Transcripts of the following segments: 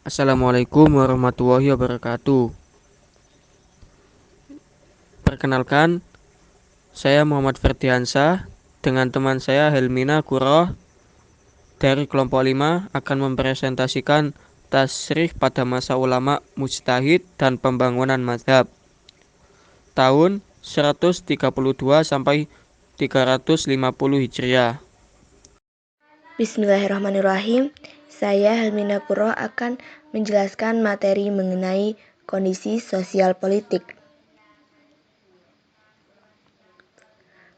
Assalamualaikum warahmatullahi wabarakatuh. Perkenalkan, saya Muhammad Ferdiansah dengan teman saya Helmina Kuroh dari kelompok 5 akan mempresentasikan tasrih pada masa ulama mujtahid dan pembangunan mazhab tahun 132 sampai 350 Hijriah. Bismillahirrahmanirrahim. Saya Helmina Puro akan menjelaskan materi mengenai kondisi sosial politik.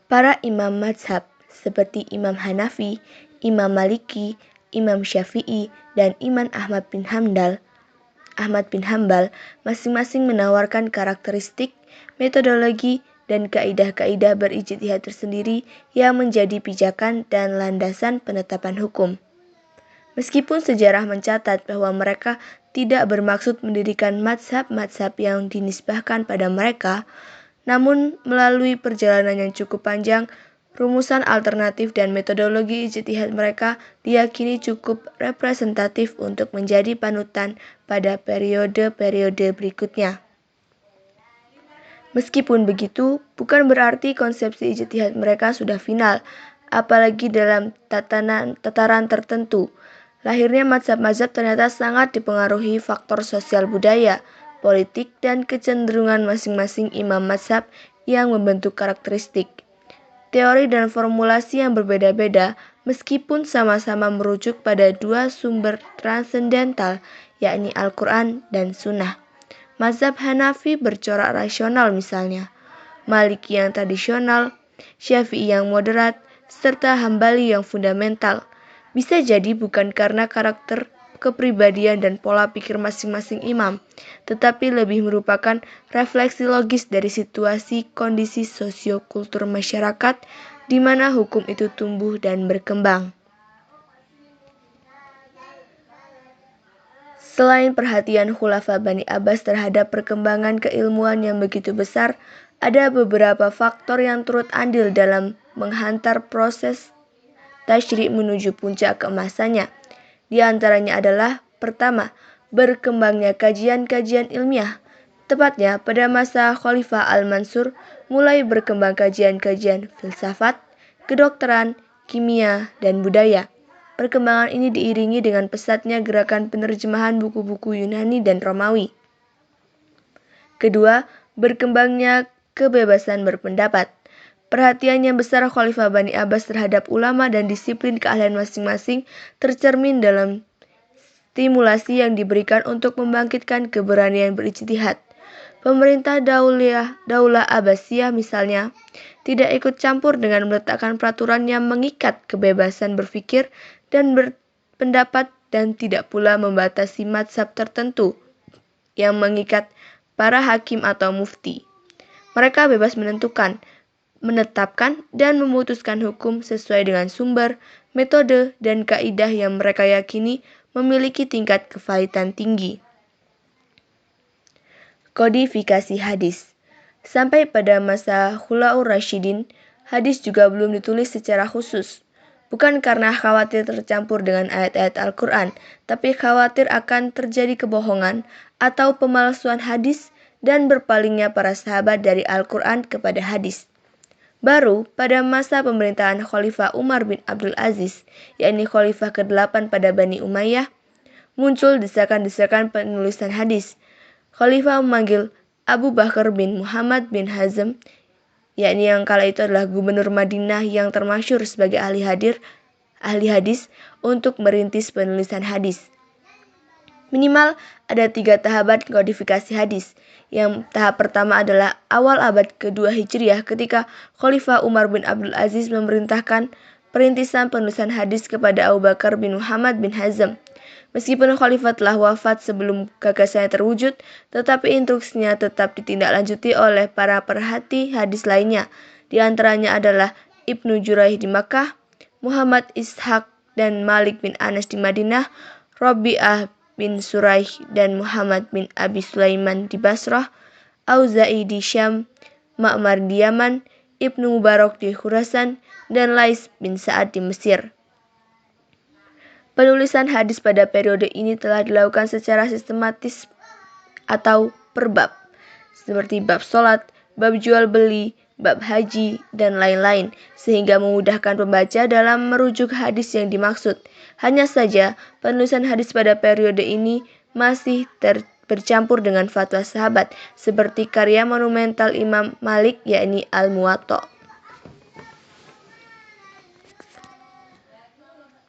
Para imam mazhab seperti Imam Hanafi, Imam Maliki, Imam Syafi'i, dan Imam Ahmad bin Hambal masing-masing menawarkan karakteristik, metodologi, dan kaidah-kaidah berijtihad tersendiri yang menjadi pijakan dan landasan penetapan hukum. Meskipun sejarah mencatat bahwa mereka tidak bermaksud mendirikan mazhab-mazhab yang dinisbahkan pada mereka, namun melalui perjalanan yang cukup panjang, rumusan alternatif dan metodologi ijtihad mereka diyakini cukup representatif untuk menjadi panutan pada periode-periode berikutnya. Meskipun begitu, bukan berarti konsepsi ijtihad mereka sudah final, apalagi dalam tataran tertentu. Lahirnya mazhab-mazhab ternyata sangat dipengaruhi faktor sosial budaya, politik, dan kecenderungan masing-masing imam mazhab yang membentuk karakteristik. Teori dan formulasi yang berbeda-beda, meskipun sama-sama merujuk pada dua sumber transendental, yakni Al-Quran dan Sunnah. Mazhab Hanafi bercorak rasional misalnya, Maliki yang tradisional, Syafi'i yang moderat, serta Hambali yang fundamental. Bisa jadi bukan karena karakter, kepribadian, dan pola pikir masing-masing imam, tetapi lebih merupakan refleksi logis dari situasi kondisi sosiokultur masyarakat di mana hukum itu tumbuh dan berkembang. Selain perhatian Khulafa Bani Abbas terhadap perkembangan keilmuan yang begitu besar, ada beberapa faktor yang turut andil dalam menghantar proses tasyri' menuju puncak keemasannya. Di antaranya adalah, pertama, berkembangnya kajian-kajian ilmiah. Tepatnya pada masa Khalifah Al-Mansur mulai berkembang kajian-kajian filsafat, kedokteran, kimia, dan budaya. Perkembangan ini diiringi dengan pesatnya gerakan penerjemahan buku-buku Yunani dan Romawi. Kedua, berkembangnya kebebasan berpendapat. Perhatian yang besar Khalifah Bani Abbas terhadap ulama dan disiplin keahlian masing-masing tercermin dalam stimulasi yang diberikan untuk membangkitkan keberanian berijtihad. Pemerintah Daulah Abbasiyah misalnya tidak ikut campur dengan meletakkan peraturan yang mengikat kebebasan berpikir dan berpendapat dan tidak pula membatasi mazhab tertentu yang mengikat para hakim atau mufti. Mereka bebas menentukan, menetapkan, dan memutuskan hukum sesuai dengan sumber, metode, dan kaidah yang mereka yakini memiliki tingkat kevalidan tinggi. Kodifikasi hadis. Sampai pada masa Khulafaur Rasyidin, hadis juga belum ditulis secara khusus. Bukan karena khawatir tercampur dengan ayat-ayat Al-Quran, tapi khawatir akan terjadi kebohongan atau pemalsuan hadis dan berpalingnya para sahabat dari Al-Quran kepada hadis. Baru pada masa pemerintahan Khalifah Umar bin Abdul Aziz, yakni Khalifah ke-8 pada Bani Umayyah, muncul desakan-desakan penulisan hadis. Khalifah memanggil Abu Bakar bin Muhammad bin Hazm, yakni yang kala itu adalah gubernur Madinah yang termasyhur sebagai ahli hadis, untuk merintis penulisan hadis. Minimal ada 3 tahapan kodifikasi hadis. Yang tahap pertama adalah awal abad ke-2 Hijriah ketika Khalifah Umar bin Abdul Aziz memerintahkan perintisan penulisan hadis kepada Abu Bakar bin Muhammad bin Hazm. Meskipun Khalifah telah wafat sebelum gagasannya terwujud, tetapi instruksinya tetap ditindaklanjuti oleh para perhati hadis lainnya. Di antaranya adalah Ibnu Juraih di Makkah, Muhammad Ishaq dan Malik bin Anas di Madinah, Rabi'ah bin Suraih dan Muhammad bin Abi Sulaiman di Basrah, Auza'i di Syam, Ma'mar di Yaman, Ibnu Mubarak di Khurasan, dan Lais bin Sa'ad di Mesir. Penulisan hadis pada periode ini telah dilakukan secara sistematis atau per bab, seperti bab sholat, bab jual beli, bab haji, dan lain-lain, sehingga memudahkan pembaca dalam merujuk hadis yang dimaksud. Hanya saja, penulisan hadis pada periode ini masih bercampur dengan fatwa sahabat, seperti karya monumental Imam Malik, yakni Al-Muwatta.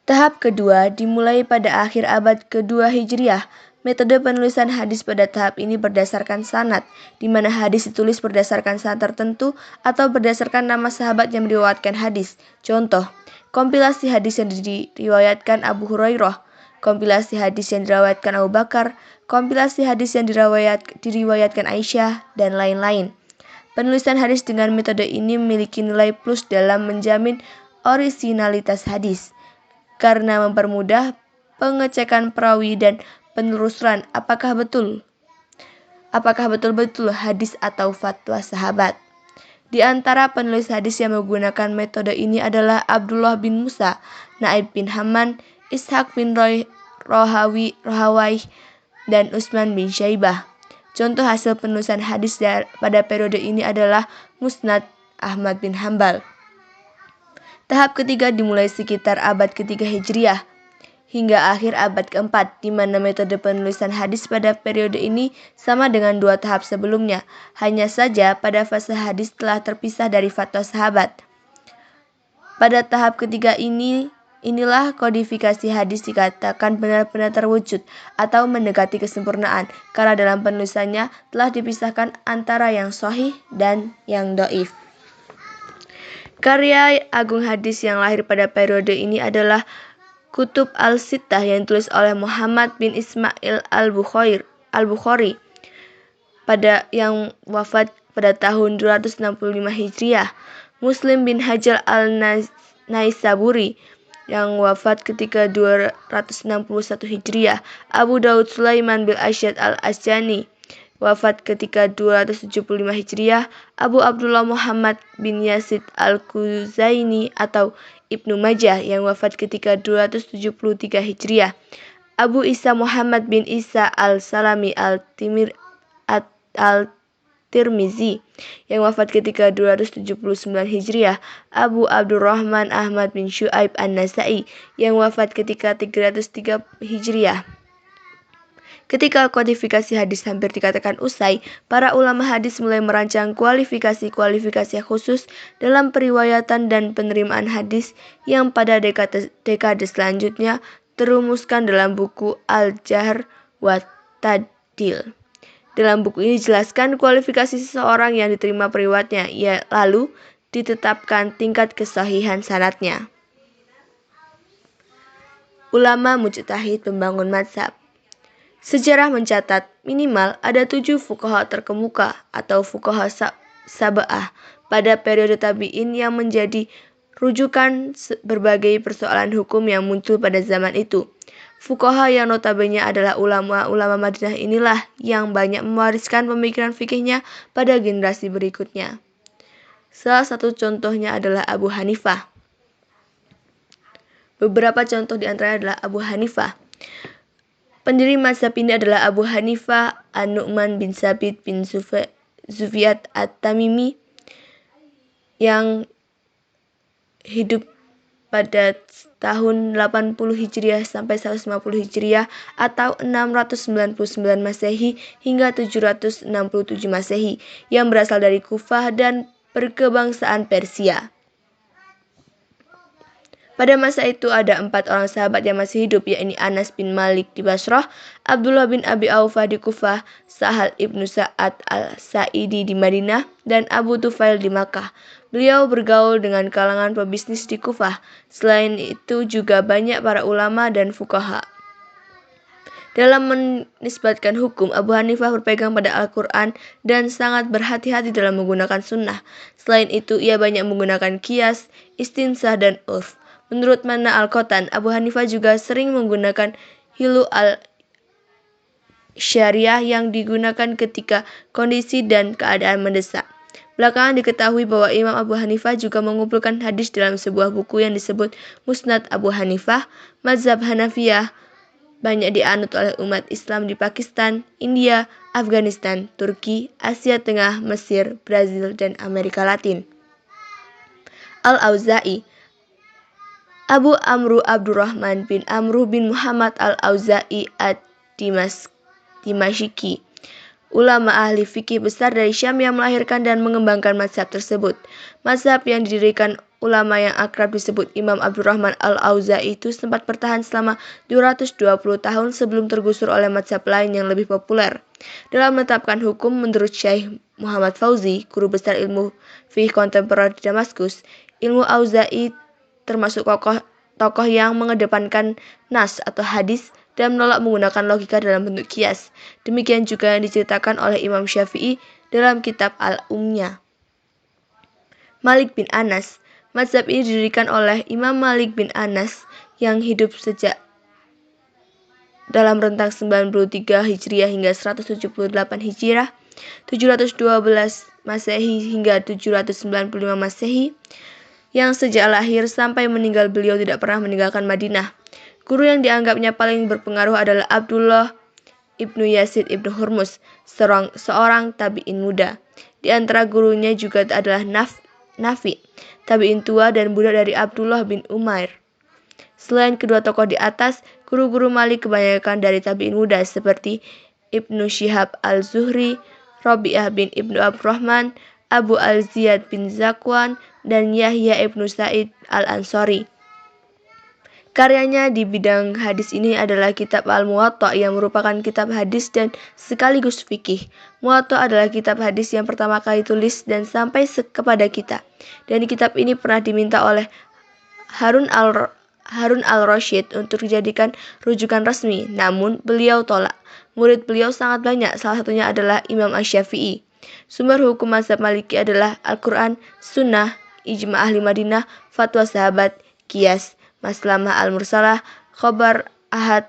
Tahap kedua dimulai pada akhir abad kedua Hijriah. Metode penulisan hadis pada tahap ini berdasarkan sanad, di mana hadis ditulis berdasarkan sanad tertentu atau berdasarkan nama sahabat yang meriwayatkan hadis. Contoh, kompilasi hadis yang diriwayatkan Abu Hurairah, kompilasi hadis yang diriwayatkan Abu Bakar, kompilasi hadis yang diriwayatkan Aisyah, dan lain-lain. Penulisan hadis dengan metode ini memiliki nilai plus dalam menjamin orisinalitas hadis, karena mempermudah pengecekan perawi dan penelusuran apakah betul-betul hadis atau fatwa sahabat. Di antara penulis hadis yang menggunakan metode ini adalah Abdullah bin Musa, Naib bin Hamman, Ishaq bin Rohawai, dan Utsman bin Syaibah. Contoh hasil penulisan hadis pada periode ini adalah Musnad Ahmad bin Hambal. Tahap ketiga dimulai sekitar abad ketiga Hijriah hingga akhir abad keempat, di mana metode penulisan hadis pada periode ini sama dengan dua tahap sebelumnya. Hanya saja pada fase hadis telah terpisah dari fatwa sahabat. Pada tahap ketiga inilah kodifikasi hadis dikatakan benar-benar terwujud atau mendekati kesempurnaan, karena dalam penulisannya telah dipisahkan antara yang sahih dan yang dhaif. Karya agung hadis yang lahir pada periode ini adalah Kutub al-Sittah yang ditulis oleh Muhammad bin Ismail al-Bukhari yang wafat pada tahun 265 Hijriah, Muslim bin Hajar al-Naisaburi yang wafat ketika 261 Hijriah, Abu Daud Sulaiman bin Asyad al-Asjani wafat ketika 275 Hijriah, Abu Abdullah Muhammad bin Yazid al-Kuzaini atau Ibnu Majah yang wafat ketika 273 Hijriah, Abu Isa Muhammad bin Isa al-Salami al-Tirmizi yang wafat ketika 279 Hijriah, Abu Abdurrahman Ahmad bin Syu'aib an-Nasai yang wafat ketika 303 Hijriah. Ketika kodifikasi hadis hampir dikatakan usai, para ulama hadis mulai merancang kualifikasi khusus dalam periwayatan dan penerimaan hadis yang pada dekade selanjutnya terumuskan dalam buku Al-Jarh wa Ta'dil. Dalam buku ini dijelaskan kualifikasi seseorang yang diterima periwayatnya, lalu ditetapkan tingkat kesahihan sanadnya. Ulama mujtahid pembangun mazhab. Sejarah mencatat minimal ada 7 fuqaha terkemuka atau fuqaha sab'ah pada periode tabi'in yang menjadi rujukan berbagai persoalan hukum yang muncul pada zaman itu. Fuqaha yang notabene adalah ulama Madinah inilah yang banyak mewariskan pemikiran fikihnya pada generasi berikutnya. Salah satu contohnya adalah Abu Hanifah. Beberapa contoh di antaranya adalah Abu Hanifah. Pendiri mazhab ini adalah Abu Hanifah An-Nu'man bin Sabit bin Zufiyat At-Tamimi yang hidup pada tahun 80 Hijriah sampai 150 Hijriah atau 699 Masehi hingga 767 Masehi yang berasal dari Kufah dan berkebangsaan Persia. Pada masa itu ada 4 orang sahabat yang masih hidup, yakni Anas bin Malik di Basrah, Abdullah bin Abi Aufa di Kufah, Sahal ibnu Sa'ad al-Sa'idi di Madinah, dan Abu Tufail di Makkah. Beliau bergaul dengan kalangan pebisnis di Kufah. Selain itu juga banyak para ulama dan fuqaha. Dalam menisbatkan hukum, Abu Hanifah berpegang pada Al-Quran dan sangat berhati-hati dalam menggunakan sunnah. Selain itu, ia banyak menggunakan qiyas, istinsah, dan urf. Menurut Mana Al-Qatan, Abu Hanifah juga sering menggunakan hilu al-syariah yang digunakan ketika kondisi dan keadaan mendesak. Belakangan diketahui bahwa Imam Abu Hanifah juga mengumpulkan hadis dalam sebuah buku yang disebut Musnad Abu Hanifah. Mazhab Hanafiyah banyak dianut oleh umat Islam di Pakistan, India, Afghanistan, Turki, Asia Tengah, Mesir, Brazil, dan Amerika Latin. Al-Auza'i. Abu Amru Abdurrahman bin Amru bin Muhammad Al-Auza'i ad-Dimashqi, ulama ahli fikih besar dari Syam yang melahirkan dan mengembangkan mazhab tersebut. Mazhab yang didirikan ulama yang akrab disebut Imam Abdurrahman Al-Auza'i itu sempat bertahan selama 220 tahun sebelum tergusur oleh mazhab lain yang lebih populer. Dalam menetapkan hukum, menurut Syekh Muhammad Fauzi, guru besar ilmu fiqh kontemporer di Damaskus, ilmu Auza'i termasuk tokoh yang mengedepankan nas atau hadis dan menolak menggunakan logika dalam bentuk kias. Demikian juga yang diceritakan oleh Imam Syafi'i dalam kitab Al-Ummiyah. Malik bin Anas. Mazhab ini didirikan oleh Imam Malik bin Anas yang hidup sejak dalam rentang 93 Hijriah hingga 178 Hijriah, 712 Masehi hingga 795 Masehi, yang sejak lahir sampai meninggal beliau tidak pernah meninggalkan Madinah. Guru yang dianggapnya paling berpengaruh adalah Abdullah ibnu Yazid ibnu Hurmuz, seorang tabi'in muda. Di antara gurunya juga adalah Nafi, tabi'in tua dan budak dari Abdullah bin Umair. Selain kedua tokoh di atas, guru-guru Malik kebanyakan dari tabi'in muda seperti Ibnu Syihab al-Zuhri, Rabi'ah bin Ibnu Abdurrahman, Abu al-Ziyad bin Zakwan, dan Yahya ibnu Sa'id al-Ansari. Karyanya di bidang hadis ini adalah kitab Al-Muwatta yang merupakan kitab hadis dan sekaligus fikih. Muwatta adalah kitab hadis yang pertama kali tulis dan sampai kepada kita. Dan kitab ini pernah diminta oleh Harun al-Rashid untuk dijadikan rujukan resmi, namun beliau tolak. Murid beliau sangat banyak, salah satunya adalah Imam Asy-Syafi'i. Sumber hukum mazhab Maliki adalah Al-Quran, Sunnah, Ijma' Ahli Madinah, Fatwa Sahabat, Qiyas, Maslamah al-Mursalah, Khobar Ahad,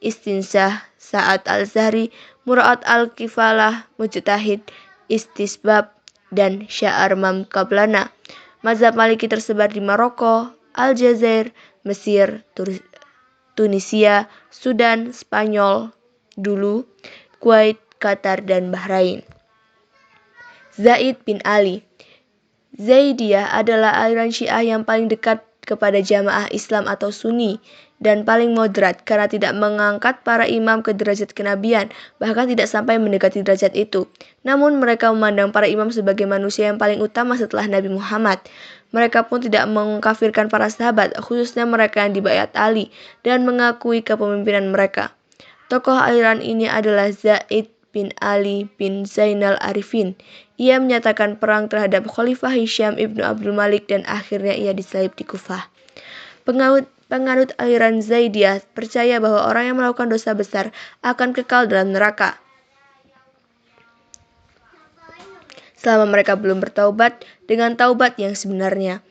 Istinsah, Sa'ad al-Zahri, Mura'at al-Kifalah, Mujtahid, Istisbab, dan Sya'ar Mam Qablana. Mazhab Maliki tersebar di Maroko, Aljazair, Mesir, Tunisia, Sudan, Spanyol dulu, Kuwait, Qatar, dan Bahrain. Zaid bin Ali. Zaidiyah adalah aliran Syiah yang paling dekat kepada jamaah Islam atau Sunni dan paling moderat karena tidak mengangkat para imam ke derajat kenabian, bahkan tidak sampai mendekati derajat itu. Namun mereka memandang para imam sebagai manusia yang paling utama setelah Nabi Muhammad. Mereka pun tidak mengkafirkan para sahabat, khususnya mereka yang dibayat Ali, dan mengakui kepemimpinan mereka. Tokoh aliran ini adalah Zaid bin Ali bin Zainal Arifin. Ia menyatakan perang terhadap Khalifah Hisham ibnu Abdul Malik dan akhirnya ia disalib di Kufah. Penganut aliran Zaidiyah percaya bahwa orang yang melakukan dosa besar akan kekal dalam neraka selama mereka belum bertaubat dengan taubat yang sebenarnya.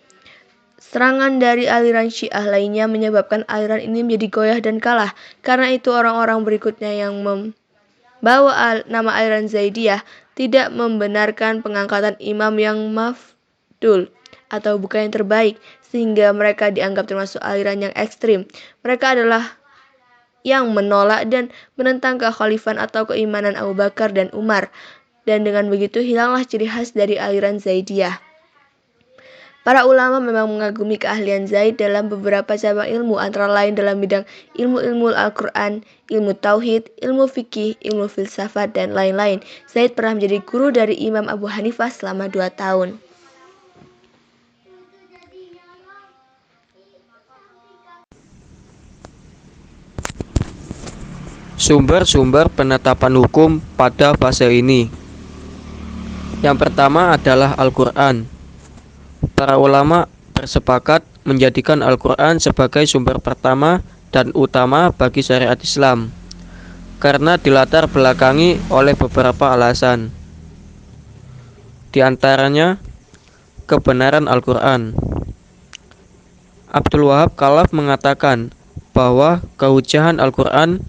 Serangan dari aliran Syiah lainnya menyebabkan aliran ini menjadi goyah dan kalah. Karena itu orang-orang berikutnya yang membawa nama aliran Zaidiyah tidak membenarkan pengangkatan imam yang mafdul atau bukan yang terbaik, sehingga mereka dianggap termasuk aliran yang ekstrim. Mereka adalah yang menolak dan menentang kekhalifan atau keimanan Abu Bakar dan Umar, dan dengan begitu hilanglah ciri khas dari aliran Zaidiyah. Para ulama memang mengagumi keahlian Zaid dalam beberapa cabang ilmu, antara lain dalam bidang ilmu Al-Quran, ilmu Tauhid, ilmu fikih, ilmu filsafat, dan lain-lain. Zaid pernah menjadi guru dari Imam Abu Hanifah selama 2 tahun. Sumber-sumber penetapan hukum pada fase ini. Yang pertama adalah Al-Quran. Para ulama bersepakat menjadikan Al-Quran sebagai sumber pertama dan utama bagi syariat Islam karena dilatar belakangi oleh beberapa alasan. Di antaranya kebenaran Al-Quran. Abdul Wahab Khalaf mengatakan bahwa kehujahan Al-Quran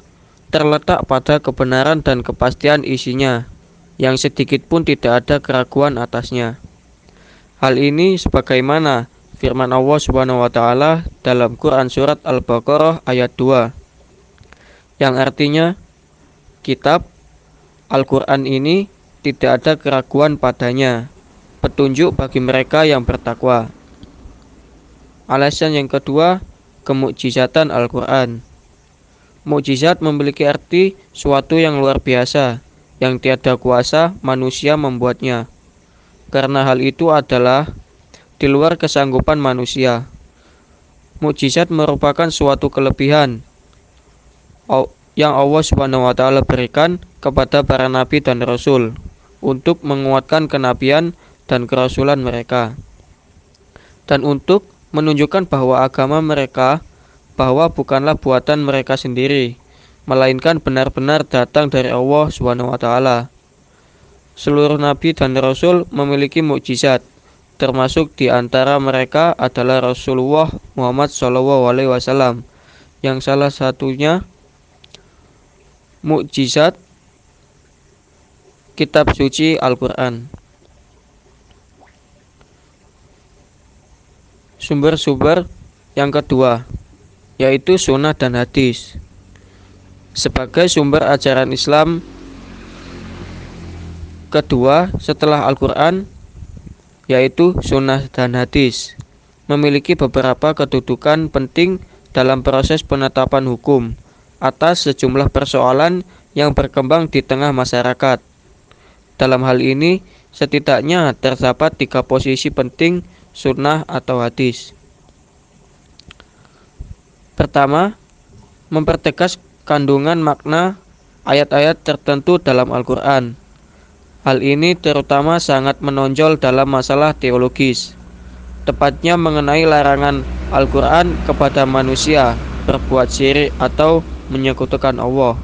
terletak pada kebenaran dan kepastian isinya, yang sedikit pun tidak ada keraguan atasnya. Hal ini sebagaimana firman Allah Subhanahu wa taala dalam Quran surat Al-Baqarah ayat 2 yang artinya kitab Al-Quran ini tidak ada keraguan padanya, petunjuk bagi mereka yang bertakwa. Alasan yang kedua, kemukjizatan Al-Quran. Mukjizat memiliki arti suatu yang luar biasa, yang tiada kuasa manusia membuatnya. Karena hal itu adalah di luar kesanggupan manusia. Mukjizat merupakan suatu kelebihan yang Allah Subhanahu wa taala berikan kepada para nabi dan rasul untuk menguatkan kenabian dan kerasulan mereka, dan untuk menunjukkan bahwa agama mereka bahwa bukanlah buatan mereka sendiri, melainkan benar-benar datang dari Allah Subhanahu wa taala. Seluruh nabi dan rasul memiliki mukjizat, termasuk di antara mereka adalah Rasulullah Muhammad SAW, yang salah satunya mukjizat kitab suci Al-Quran. Sumber-sumber yang kedua yaitu sunnah dan hadis. Sebagai sumber ajaran Islam kedua setelah Al-Quran yaitu sunnah dan hadis, memiliki beberapa kedudukan penting dalam proses penetapan hukum atas sejumlah persoalan yang berkembang di tengah masyarakat. Dalam hal ini, setidaknya terdapat 3 posisi penting sunnah atau hadis. Pertama, mempertegas kandungan makna ayat-ayat tertentu dalam Al-Quran. Hal ini terutama sangat menonjol dalam masalah teologis, tepatnya mengenai larangan Al-Quran kepada manusia berbuat syirik atau menyekutukan Allah.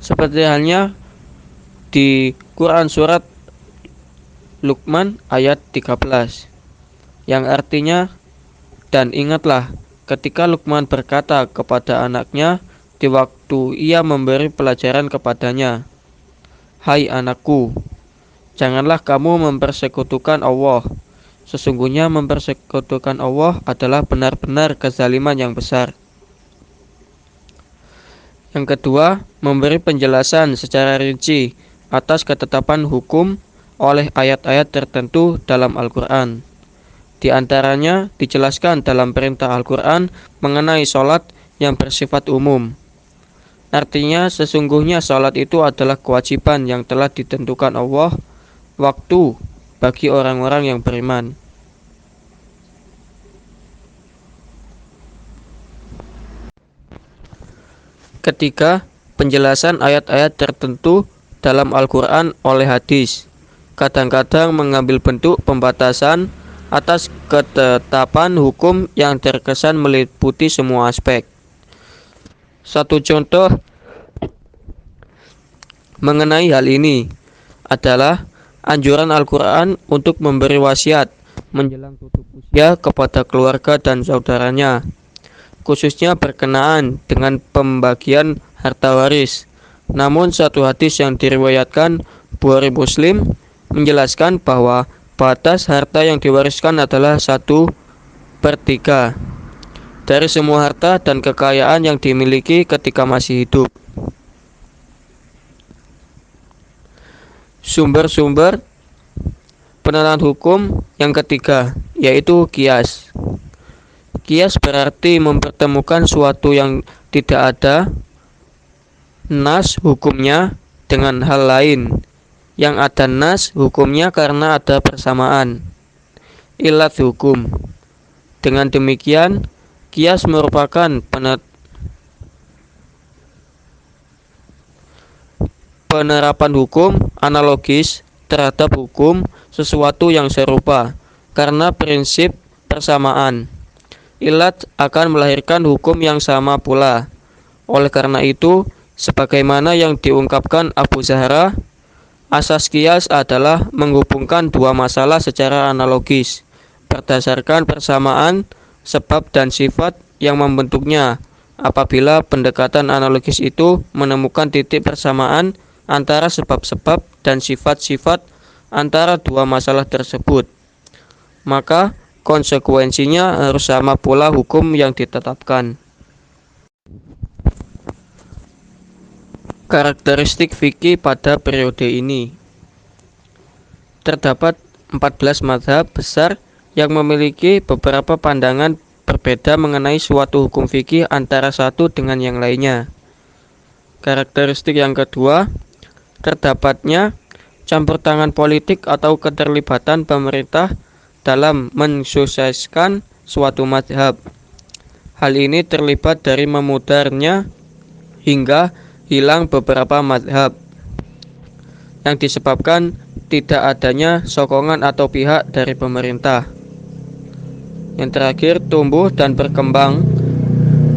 Seperti halnya di Quran surat Luqman ayat 13 yang artinya, dan ingatlah ketika Luqman berkata kepada anaknya di waktu ia memberi pelajaran kepadanya, "Hai anakku, janganlah kamu mempersekutukan Allah. Sesungguhnya mempersekutukan Allah adalah benar-benar kezaliman yang besar." Yang kedua, memberi penjelasan secara rinci atas ketetapan hukum oleh ayat-ayat tertentu dalam Al-Quran. Di antaranya dijelaskan dalam perintah Al-Quran mengenai sholat yang bersifat umum. Artinya sesungguhnya sholat itu adalah kewajiban yang telah ditentukan Allah waktu bagi orang-orang yang beriman. Ketiga, penjelasan ayat-ayat tertentu dalam Al-Quran oleh hadis kadang-kadang mengambil bentuk pembatasan atas ketetapan hukum yang terkesan meliputi semua aspek. Satu contoh mengenai hal ini adalah anjuran Al-Quran untuk memberi wasiat menjelang tutup usia kepada keluarga dan saudaranya, khususnya berkenaan dengan pembagian harta waris. Namun satu hadis yang diriwayatkan Bukhari Muslim menjelaskan bahwa batas harta yang diwariskan adalah 1/3 dari semua harta dan kekayaan yang dimiliki ketika masih hidup. Sumber-sumber penentuan hukum yang ketiga yaitu qiyas. Qiyas berarti mempertemukan suatu yang tidak ada nas hukumnya dengan hal lain yang ada nas hukumnya karena ada persamaan ilat hukum. Dengan demikian, qiyas merupakan penerapan hukum analogis terhadap hukum sesuatu yang serupa karena prinsip persamaan. Ilat akan melahirkan hukum yang sama pula. Oleh karena itu, sebagaimana yang diungkapkan Abu Zahra, asas qiyas adalah menghubungkan dua masalah secara analogis berdasarkan persamaan sebab dan sifat yang membentuknya. Apabila pendekatan analogis itu menemukan titik persamaan antara sebab-sebab dan sifat-sifat, antara dua masalah tersebut, maka konsekuensinya harus sama pula hukum yang ditetapkan. Karakteristik fikih pada periode ini. Terdapat 14 mazhab besar yang memiliki beberapa pandangan berbeda mengenai suatu hukum fikih antara satu dengan yang lainnya. Karakteristik yang kedua, terdapatnya campur tangan politik atau keterlibatan pemerintah dalam mensukseskan suatu mazhab. Hal ini terlibat dari memudarnya hingga hilang beberapa mazhab yang disebabkan tidak adanya sokongan atau pihak dari pemerintah. Yang terakhir, tumbuh dan berkembang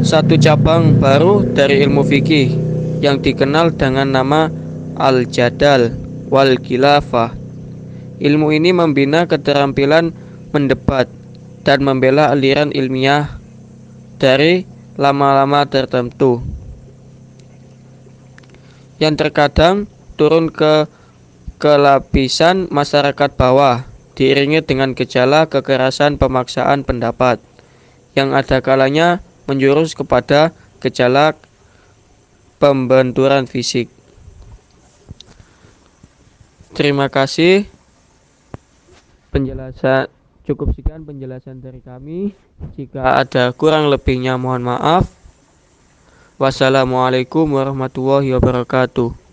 satu cabang baru dari ilmu fikih yang dikenal dengan nama al-jadal wal khilafah. Ilmu ini membina keterampilan mendebat dan membela aliran ilmiah dari lama-lama tertentu yang terkadang turun ke lapisan masyarakat bawah, diiringi dengan gejala kekerasan pemaksaan pendapat yang ada kalanya menjurus kepada gejala pembenturan fisik. Terima kasih. Cukup sekian penjelasan dari kami. Jika ada kurang lebihnya mohon maaf. Wassalamualaikum warahmatullahi wabarakatuh.